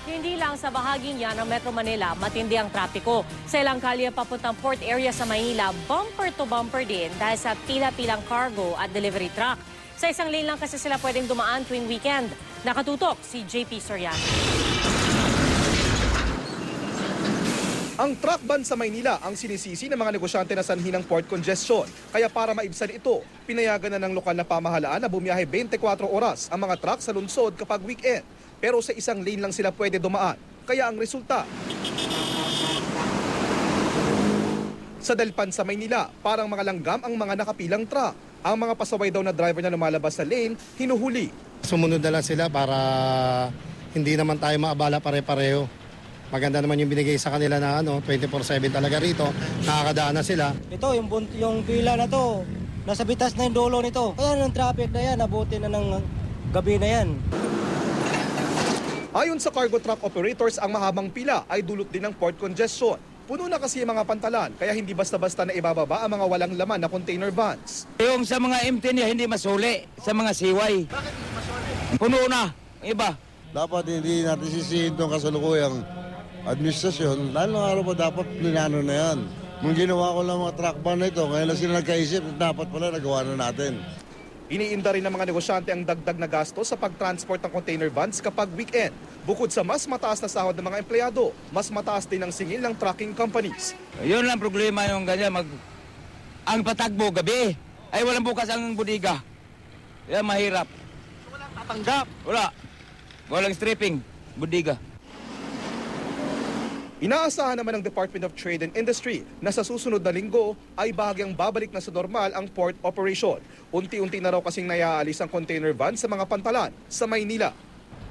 Hindi lang sa bahaging yan ng Metro Manila, matindi ang trapiko. Sa ilang kalye papuntang port area sa Maynila, bumper to bumper din dahil sa pila-pilang cargo at delivery truck. Sa isang lane lang kasi sila pwedeng dumaan tuwing weekend. Nakatutok si JP Soriano. Ang truck ban sa Maynila ang sinisisi ng mga negosyante na sanhi ng port congestion. Kaya para maibsan ito, pinayagan na ng lokal na pamahalaan na bumiyahe 24 oras ang mga truck sa lungsod kapag weekend. Pero sa isang lane lang sila pwede dumaan. Kaya ang resulta, sa Delpan sa Maynila, parang mga langgam ang mga nakapilang truck. Ang mga pasaway daw na driver na lumalabas sa lane, hinuhuli. Sumunod na lang sila para hindi naman tayo maabala pare-pareho. Maganda naman yung binigay sa kanila na 24/7 talaga rito. Nakakadaan na sila. Ito, yung pila na to, nasa bitas na yung dulo nito. Kaya ng traffic na yan, abutin na ng gabi na yan. Ayon sa cargo truck operators, ang mahabang pila ay dulot din ng port congestion. Puno na kasi ang mga pantalan, kaya hindi basta-basta na ibababa ang mga walang laman na container vans. Yung sa mga empty niya, hindi masuli. Sa mga siway. Bakit hindi masuli? Puno na. Iba. Dapat hindi natin sisihin itong kasalukuyang administrasyon. Lalong araw pa dapat plinano na yan. Nung ginawa ko lang mga truck ban na ito, ngayon lang sila nagkaisip, dapat pala nagawa na natin. Iniinda rin ng mga negosyante ang dagdag na gasto sa pagtransport ng container vans kapag weekend. Bukod sa mas mataas na sahod ng mga empleyado, mas mataas din ang singil ng trucking companies. Yun lang problema yung ganyan. Ang patagbo gabi ay walang bukas ang budiga. Yan mahirap. So, walang tatanggap? Wala. Walang stripping. Budiga. Inaasahan naman ng Department of Trade and Industry na sa susunod na linggo ay bahagyang babalik na sa normal ang port operation. Unti-unti na raw kasing naiaalis ang container van sa mga pantalan sa Maynila.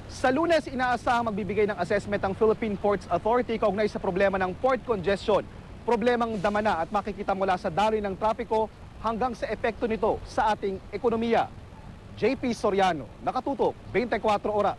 Sa Lunes, inaasahang magbibigay ng assessment ang Philippine Ports Authority kaugnay sa problema ng port congestion. Problemang dama na at makikita mula sa daloy ng trapiko hanggang sa epekto nito sa ating ekonomiya. JP Soriano, nakatutok 24 oras.